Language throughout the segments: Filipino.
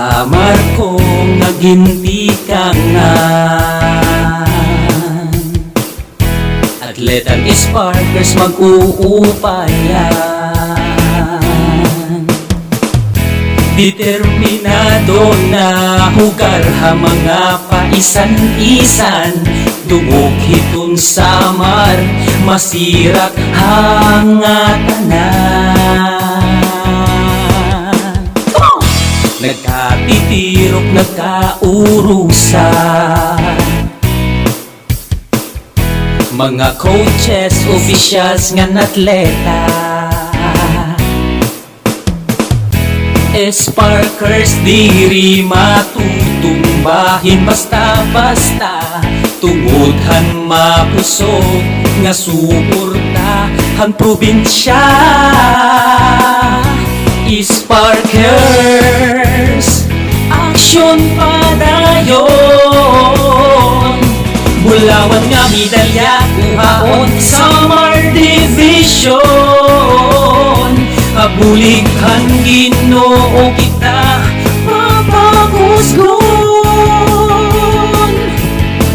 Samar kong nagintikangan, Atletan Sparkers mag-uupayan. Determinado na hugar ha mga paisan-isan, dugog hitong Samar, masirak hangatanan. Nagkatitirok, nagkaurusan, mga coaches, officials nga atleta. Sparkers diri matutumbahin basta-basta, tungodhan mapusog nga suportahan probinsya. Sparkers, aksyon padayon, bulawan nga medalya kuhaon Samar Division. Kabulighan Ginoo kita mapagusgon,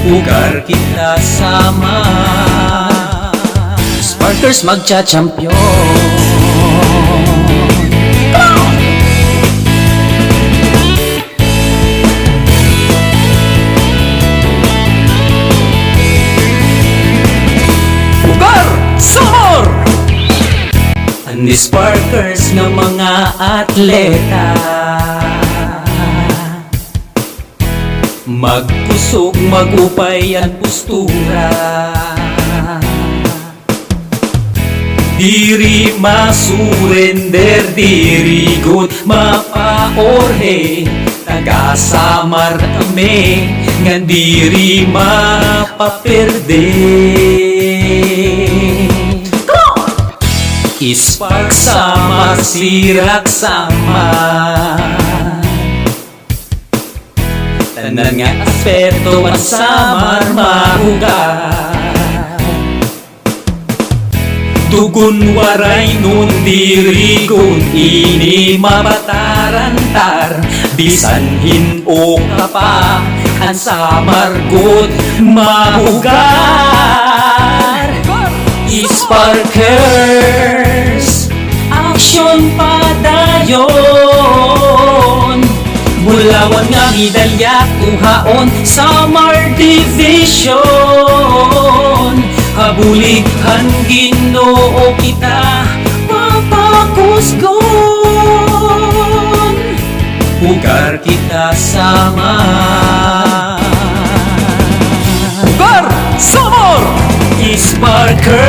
ugar kita Samar. Sparkers magcha-champion. Ni Sparkers nga mga atleta, magkusog, magupay ang postura. Diri masurrender, diri good mapaorhe, taga Samar kami nga diri mapaperde. Spark Samar, sirak Samar, tanan nga aspeto ang Samar mahugar. Dugun waray nun diri kun ini mabatarantar, bisan hin-o ka pa ang Samar good mahugar. Sparkers, aksyon padayon, bulawan nga medalya kuhaon Samar Division. Kabulighan Ginoo kita mapagusgon, ugar kita Samar. Ugar Samar! Sparkers,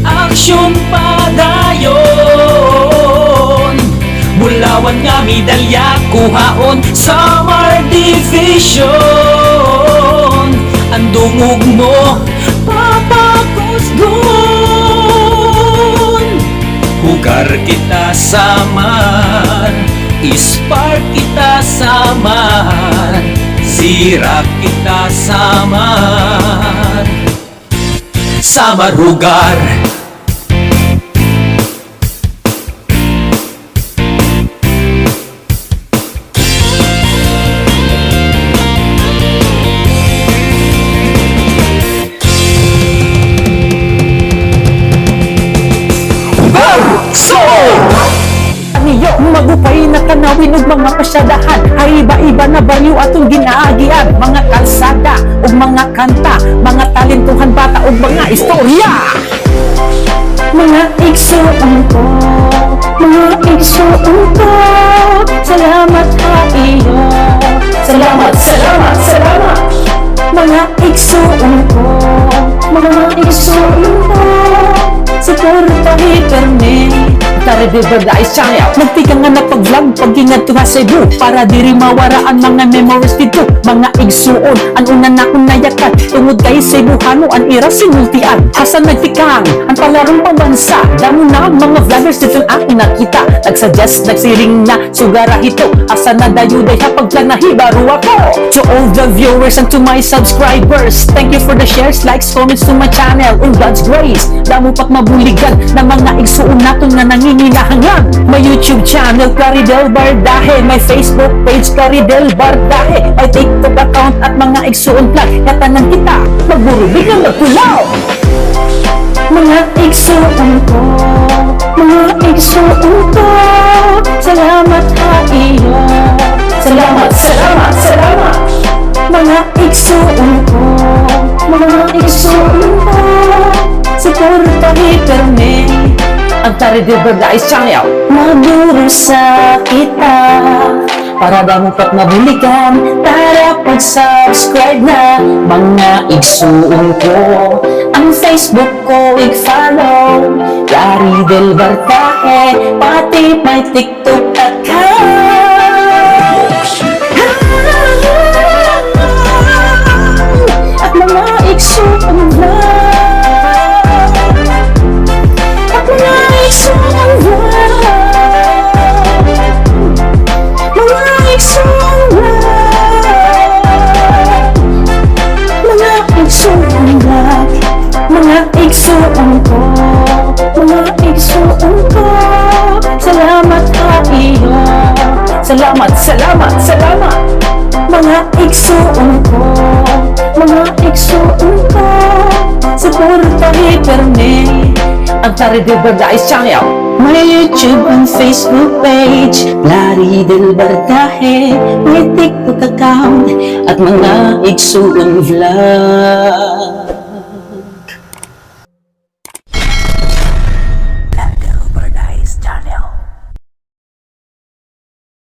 aksyon padayon, bulawan nga medalya kuhaon Samar Division. Ang dungog mo papakusgon, hugar kita Samar. Spark kita Samar, sirak kita Samar. Samar hugar. Magupay na tanawin ug mga pasyadahan, haiba-iba na baryo atong ginaagian, mga kalsada ug mga kanta, mga talentuhan bata ug mga istorya. Mga igsuon ko, mga igsuon ko, salamat ka iyo, salamat, salamat, salamat. Mga igsuon ko, mga igsuon ko, suportahi permi. Tara di Verda is channel. Nagtika nga na pag-vlog, pag-ingat to ha Cebu, para diri mawaraan mga memories dito. Mga igsuon, ang una na kong nayakan, tungod kay Cebuhano, ang ira sinultian. Hasan nagtikang, ang palarong pambansa, damo na mga vloggers dito aking nakita. Nagsuggest, nagsiring na, sugara ito. Hasan na dayuday ha pagplanahi, baro ako. To all the viewers and to my subscribers, thank you for the shares, likes, comments to my channel. In God's grace, damo pat mabuligan na mga igsuon naton nga nangingilahangan. May YouTube channel, Claridel Bardahe. May Facebook page, Claridel Bardahe. May TikTok account at mga igsuon vlog. Katanan kita, magburubig na magkulaw. Mga igsuon ko, mga igsuon ko, salamat ha iyo. Salamat, salamat, salamat. Mga igsuon ko, mga igsuon ko, suportahin kami. Ang Claridel Bardahe channel, maduro sa kita. Para dapat mabulikan, tara pag-subscribe na. Mga igsuon ko, ang Facebook ko i-follow, Claridel Bardahe, pati may TikTok account. At mga igsuon vlog, at mga igsuon vlog, mga igsuon vlog, mga igsuon vlog, mga igsuon ko, mga igsuon ko, salamat ha iyo. Salamat, salamat, salamat. Mga igsuon ko, mga igsuon ko, suportahin kami. Ang Claridel Bardahe channel, may YouTube and Facebook page, Claridel Bardahe, may TikTok account at mga igsuon vlog.